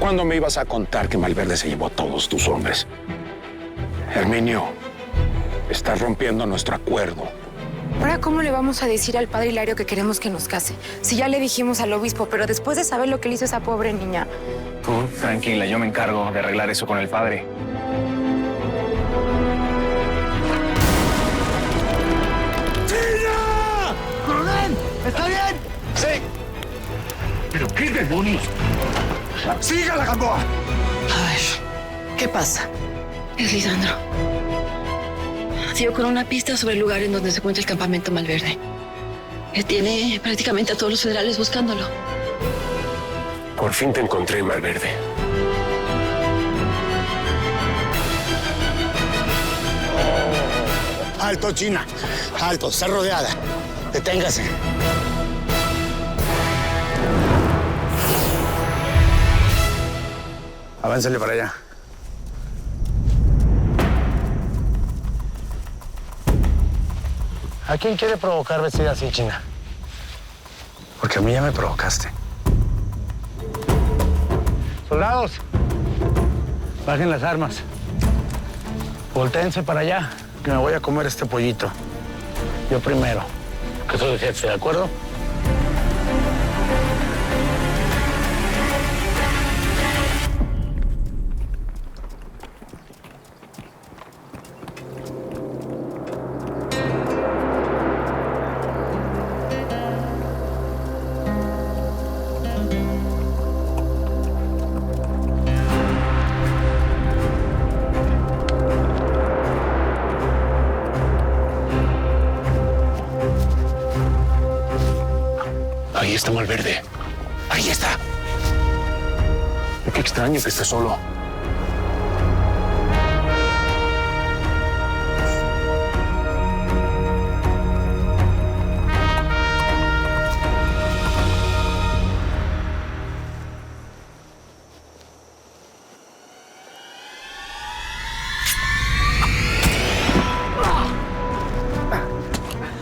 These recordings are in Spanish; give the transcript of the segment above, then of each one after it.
¿Cuándo me ibas a contar que Malverde se llevó a todos tus hombres? Herminio, estás rompiendo nuestro acuerdo. Ahora, ¿cómo le vamos a decir al padre Hilario que queremos que nos case? Si ya le dijimos al obispo, pero después de saber lo que le hizo esa pobre niña. Tú, tranquila, yo me encargo de arreglar eso con el padre. ¡China! ¡Coronel! ¿Está bien? Sí. ¿Pero qué demonios? ¡Sígala, Gamboa! A ver, ¿qué pasa? Es Lisandro. Dio con una pista sobre el lugar en donde se encuentra el campamento Malverde. Tiene prácticamente a todos los federales buscándolo. Por fin te encontré, Malverde. Alto, China. Alto, está rodeada. Deténgase. Aváncele para allá. ¿A quién quiere provocar vestida así, China? Porque a mí ya me provocaste. Soldados, bajen las armas. Voltéense para allá, que me voy a comer este pollito. Yo primero, que soy el jefe, ¿de acuerdo? Ahí está Malverde. Ahí está. Qué extraño que esté solo.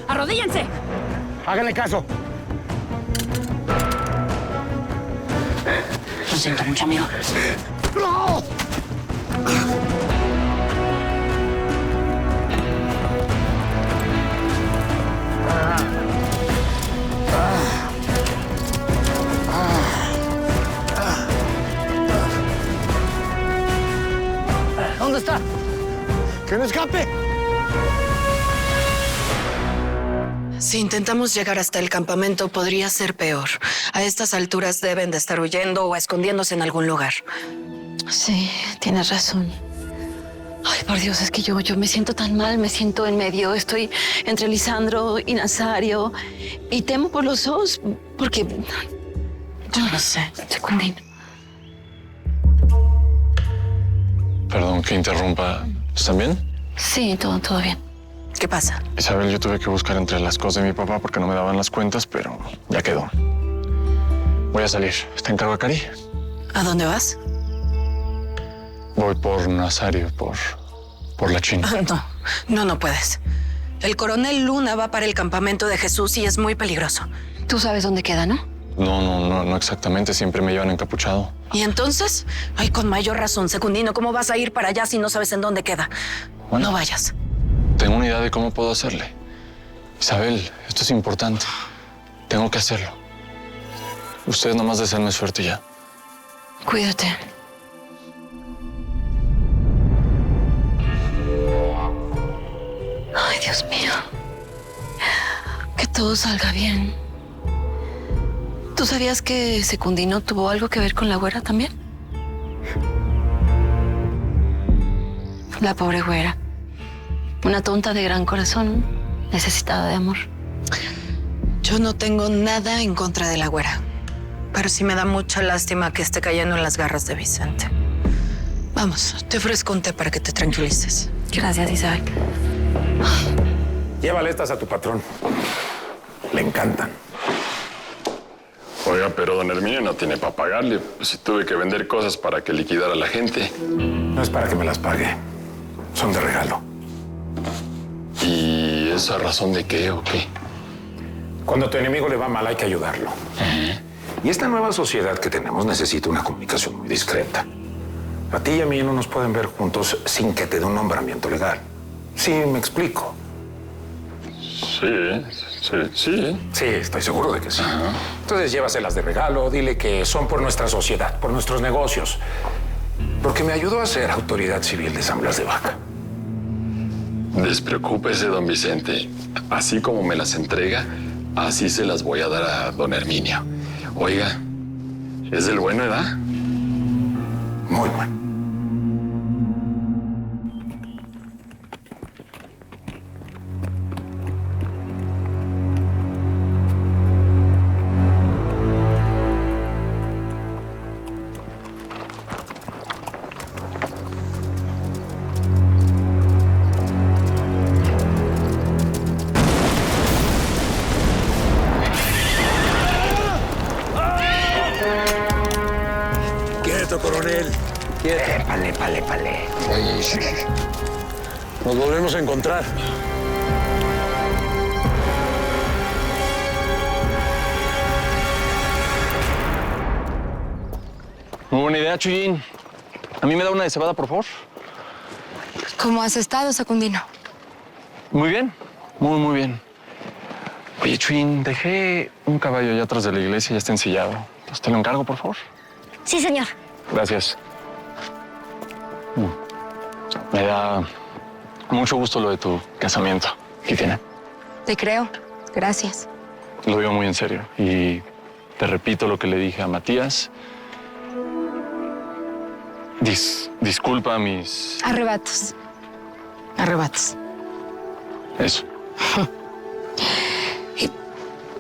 ¡Arrodíllense! Háganle caso. Lo siento mucho, amigo. ¡No! ¿Dónde está? ¡Que no escape! Si intentamos llegar hasta el campamento, podría ser peor. A estas alturas deben de estar huyendo o escondiéndose en algún lugar. Sí, tienes razón. Ay, por Dios, es que yo me siento tan mal, me siento en medio. Estoy entre Lisandro y Nazario y temo por los dos, porque... Yo no sé, Secundino. Perdón que interrumpa. ¿Están bien? Sí, todo bien. ¿Qué pasa? Isabel, yo tuve que buscar entre las cosas de mi papá porque no me daban las cuentas, pero ya quedó. Voy a salir. ¿Está en cargo a Cari? ¿A dónde vas? Voy por Nazario, por la China. No puedes. El coronel Luna va para el campamento de Jesús y es muy peligroso. Tú sabes dónde queda, ¿no? No exactamente. Siempre me llevan encapuchado. ¿Y entonces? Ay, con mayor razón, Secundino. ¿Cómo vas a ir para allá si no sabes en dónde queda? Bueno. No vayas. Tengo una idea de cómo puedo hacerle. Isabel, esto es importante. Tengo que hacerlo. Ustedes nomás deseenme suerte y ya. Cuídate. Ay, Dios mío. Que todo salga bien. ¿Tú sabías que Secundino tuvo algo que ver con la güera también? La pobre güera. Una tonta de gran corazón, necesitada de amor. Yo no tengo nada en contra de la güera, pero sí me da mucha lástima que esté cayendo en las garras de Vicente. Vamos, te ofrezco un té para que te tranquilices. Gracias, Isabel. Llévale estas a tu patrón. Le encantan. Oiga, pero don Herminio no tiene para pagarle. Pues si tuve que vender cosas para que liquidara a la gente. No es para que me las pague. Son de regalo. ¿Y eso a razón de qué o qué? Cuando a tu enemigo le va mal, hay que ayudarlo. Y esta nueva sociedad que tenemos necesita una comunicación muy discreta. A ti y a mí no nos pueden ver juntos sin que te dé un nombramiento legal. Sí, me explico. Sí, estoy seguro de que sí. Entonces llévaselas de regalo, dile que son por nuestra sociedad, por nuestros negocios. Porque me ayudó a ser autoridad civil de San Blas de Vaca. Despreocúpese, don Vicente. Así como me las entrega, así se las voy a dar a don Herminio. Oiga, ¿es del bueno, edad? Muy bueno. Quieto, coronel. Épale. Nos volvemos a encontrar. Muy buena idea, Chuyín. A mí me da una de cebada, por favor. ¿Cómo has estado, Secundino? Muy bien, muy bien. Oye, Chuyín, dejé un caballo allá atrás de la iglesia, ya está ensillado. Entonces, te lo encargo, por favor. Sí, señor. Gracias. Me da mucho gusto lo de tu casamiento. ¿Qué tiene? Te creo. Gracias. Lo digo muy en serio. Y te repito lo que le dije a Matías. Disculpa mis... Arrebatos. Eso.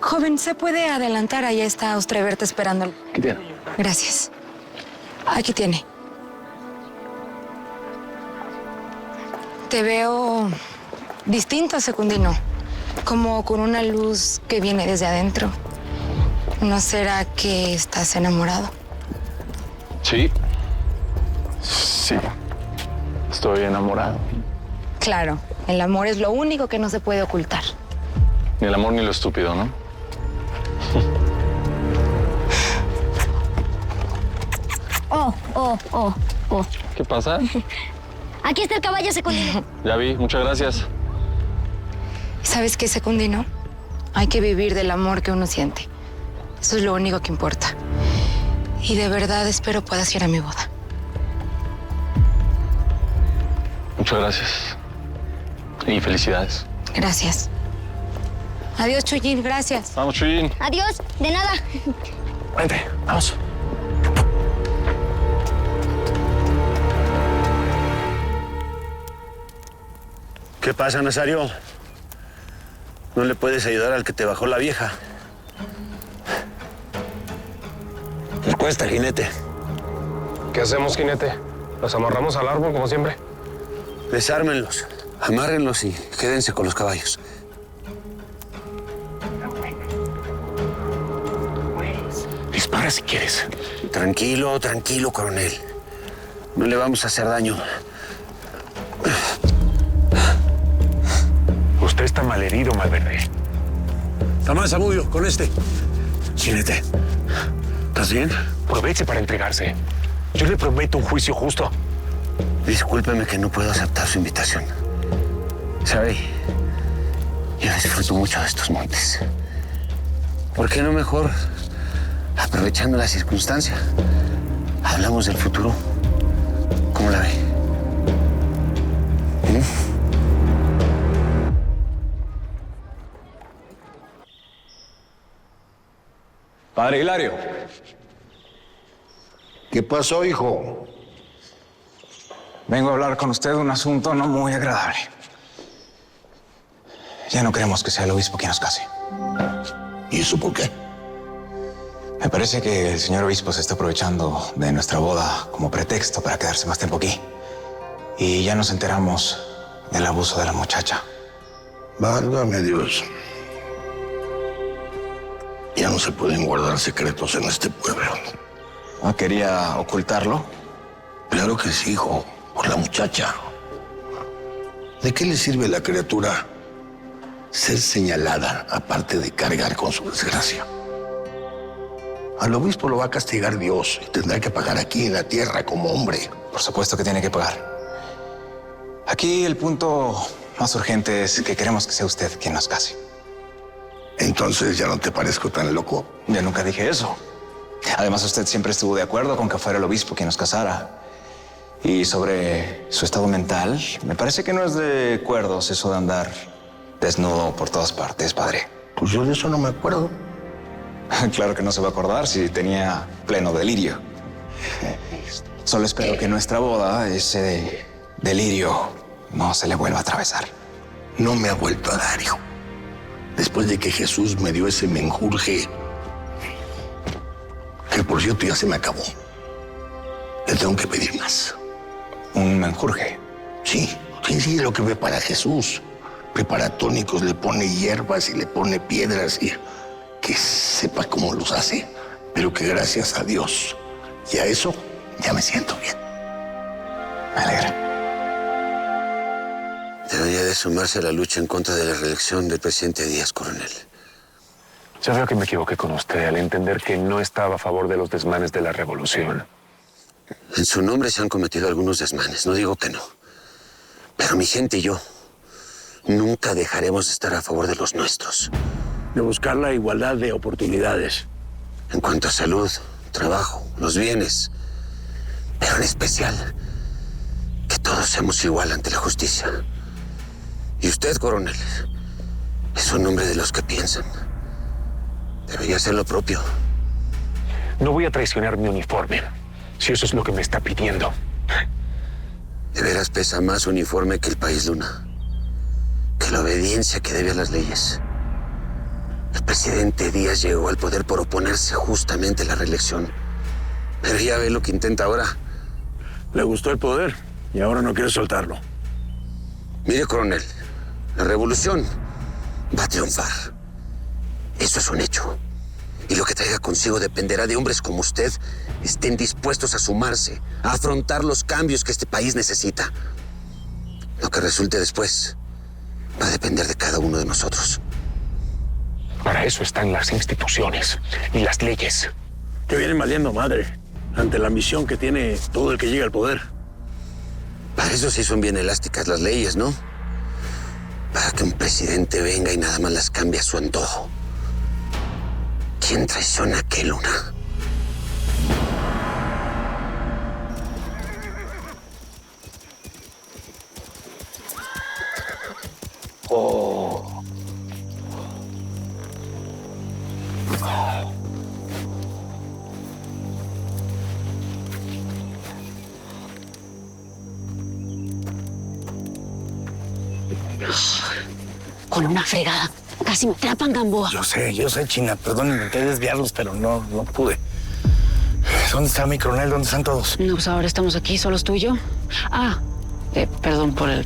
Joven, ¿se puede adelantar? Allá está Austreberta esperándolo. ¿Qué tiene? Gracias. Aquí tiene. Te veo distinto, Secundino. Como con una luz que viene desde adentro. ¿No será que estás enamorado? Sí. Estoy enamorado. Claro, el amor es lo único que no se puede ocultar. Ni el amor ni lo estúpido, ¿no? Oh. ¿Qué pasa? Aquí está el caballo, Secundino. Ya vi, muchas gracias. ¿Sabes qué, Secundino? Hay que vivir del amor que uno siente. Eso es lo único que importa. Y de verdad espero puedas ir a mi boda. Muchas gracias. Y felicidades. Gracias. Adiós, Chuyín, gracias. Vamos, Chuyín. Adiós, de nada. Vente, vamos. ¿Qué pasa, Nazario? ¿No le puedes ayudar al que te bajó la vieja? ¿Qué cuesta, jinete? ¿Qué hacemos, jinete? ¿Los amarramos al árbol como siempre? Desármenlos, amárrenlos y quédense con los caballos. Dispara si quieres. Tranquilo, coronel. No le vamos a hacer daño. Usted está malherido, Malverde. Tamás, Zamudio, con este. Jinete, ¿Estás bien? aproveche para entregarse. Yo le prometo un juicio justo. Discúlpeme que no puedo aceptar su invitación. ¿Sabe? Yo disfruto mucho de estos montes. ¿Por qué no mejor, aprovechando la circunstancia, hablamos del futuro? ¿Cómo la ve? Padre Hilario. ¿Qué pasó, hijo? Vengo a hablar con usted de un asunto no muy agradable. Ya no queremos que sea el obispo quien nos case. ¿Y eso por qué? Me parece que el señor obispo se está aprovechando de nuestra boda como pretexto para quedarse más tiempo aquí. Y ya nos enteramos del abuso de la muchacha. Válgame Dios. Ya no se pueden guardar secretos en este pueblo. ¿No quería ocultarlo? Claro que sí, hijo. Por la muchacha. ¿De qué le sirve a la criatura ser señalada, aparte de cargar con su desgracia? Al obispo lo va a castigar Dios y tendrá que pagar aquí en la tierra como hombre. Por supuesto que tiene que pagar. Aquí el punto más urgente es que queremos que sea usted quien nos case. Entonces ya no te parezco tan loco. Yo nunca dije eso. Además, usted siempre estuvo de acuerdo con que fuera el obispo quien nos casara. Y sobre su estado mental, me parece que no es de acuerdos eso de andar desnudo por todas partes, padre. Pues yo de eso no me acuerdo. Claro que no se va a acordar si tenía pleno delirio. Solo espero que en nuestra boda ese delirio no se le vuelva a atravesar. No me ha vuelto a dar, hijo. Después de que Jesús me dio ese menjurje, que por cierto ya se me acabó. Le tengo que pedir más. ¿Un menjurje? Sí, lo que prepara Jesús. Prepara tónicos, le pone hierbas y le pone piedras y que sepa cómo los hace, pero que gracias a Dios y a eso ya me siento bien. Me alegra. Debería de sumarse a la lucha en contra de la reelección del presidente Díaz, coronel. Ya veo que me equivoqué con usted al entender que no estaba a favor de los desmanes de la revolución. En su nombre se han cometido algunos desmanes, no digo que no. Pero mi gente y yo nunca dejaremos de estar a favor de los nuestros. De buscar la igualdad de oportunidades. En cuanto a salud, trabajo, los bienes, pero en especial que todos seamos igual ante la justicia. Y usted, coronel, es un hombre de los que piensan. Debería hacer lo propio. No voy a traicionar mi uniforme, si eso es lo que me está pidiendo. De veras pesa más su uniforme que el país, Luna. Que la obediencia que debe a las leyes. El presidente Díaz llegó al poder por oponerse justamente a la reelección. Pero ya ve lo que intenta ahora. Le gustó el poder y ahora no quiere soltarlo. Mire, coronel, la revolución va a triunfar. Eso es un hecho. Y lo que traiga consigo dependerá de hombres como usted estén dispuestos a sumarse, a afrontar los cambios que este país necesita. Lo que resulte después va a depender de cada uno de nosotros. Para eso están las instituciones y las leyes. Que vienen valiendo madre ante la ambición que tiene todo el que llega al poder. Para eso sí son bien elásticas las leyes, ¿no? Para que un presidente venga y nada más las cambie a su antojo. ¿Quién traiciona a qué, Luna? Con una fregada. Casi me atrapan, Gamboa. Yo sé, China. Perdón, intenté desviarlos, pero no pude. ¿Dónde está mi coronel? ¿Dónde están todos? No, pues ahora estamos aquí, solos tú y yo. Perdón por el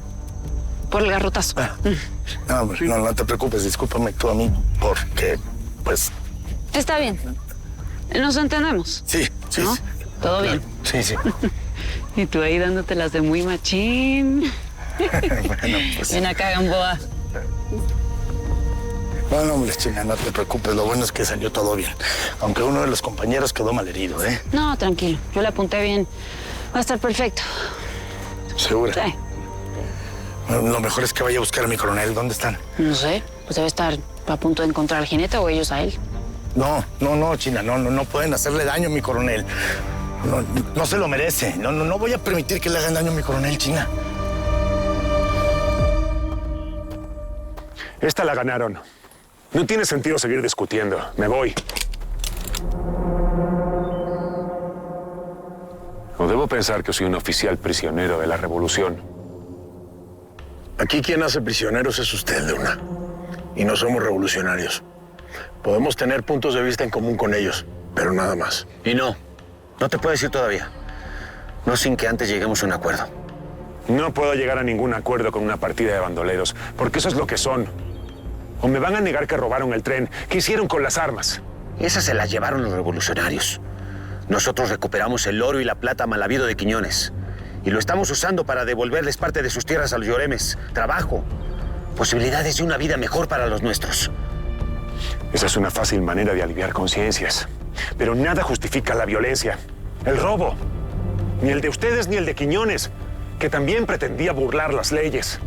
garrotazo. No te preocupes, discúlpame tú a mí, porque, pues... Está bien. ¿Nos entendemos? Sí. ¿No? ¿Todo bien? Sí. Y tú ahí dándotelas de muy machín. Bueno, pues... Ven acá, Gamboa. No, hombre, China, no te preocupes. Lo bueno es que salió todo bien. Aunque uno de los compañeros quedó malherido, ¿eh? No, tranquilo. Yo le apunté bien. Va a estar perfecto. ¿Segura? Sí. Bueno, lo mejor es que vaya a buscar a mi coronel. ¿Dónde están? No sé. Pues debe estar a punto de encontrar al jinete o ellos a él. No, China. No pueden hacerle daño a mi coronel. No se lo merece. No voy a permitir que le hagan daño a mi coronel, China. Esta la ganaron. No tiene sentido seguir discutiendo. Me voy. O debo pensar que soy un oficial prisionero de la revolución. Aquí quien hace prisioneros es usted, Luna. Y no somos revolucionarios. Podemos tener puntos de vista en común con ellos, pero nada más. Y no te puedo decir todavía. No sin que antes lleguemos a un acuerdo. No puedo llegar a ningún acuerdo con una partida de bandoleros, porque eso es lo que son. O me van a negar que robaron el tren. ¿Qué hicieron con las armas? Esas se las llevaron los revolucionarios. Nosotros recuperamos el oro y la plata mal habido de Quiñones. Y lo estamos usando para devolverles parte de sus tierras a los lloremes. Trabajo. Posibilidades de una vida mejor para los nuestros. Esa es una fácil manera de aliviar conciencias. Pero nada justifica la violencia, el robo. Ni el de ustedes ni el de Quiñones, que también pretendía burlar las leyes.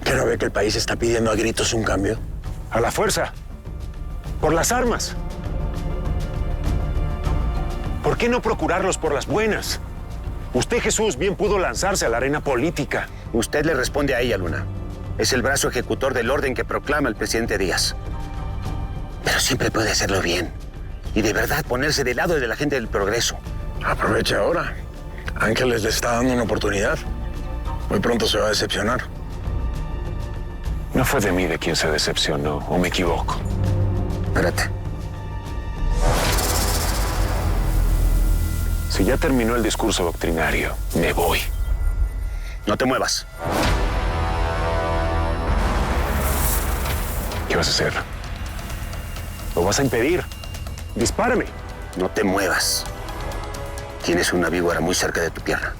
¿Que no ve que el país está pidiendo a gritos un cambio? A la fuerza. Por las armas. ¿Por qué no procurarlos por las buenas? Usted, Jesús, bien pudo lanzarse a la arena política. Usted le responde a ella, Luna. Es el brazo ejecutor del orden que proclama el presidente Díaz. Pero siempre puede hacerlo bien. Y de verdad ponerse del lado de la gente del progreso. Aproveche ahora. Ángeles le está dando una oportunidad. Muy pronto se va a decepcionar. No fue de mí de quien se decepcionó, o me equivoco. Espérate. Si ya terminó el discurso doctrinario, me voy. No te muevas. ¿Qué vas a hacer? ¿Lo vas a impedir? ¡Dispárame! No te muevas. Tienes una víbora muy cerca de tu pierna.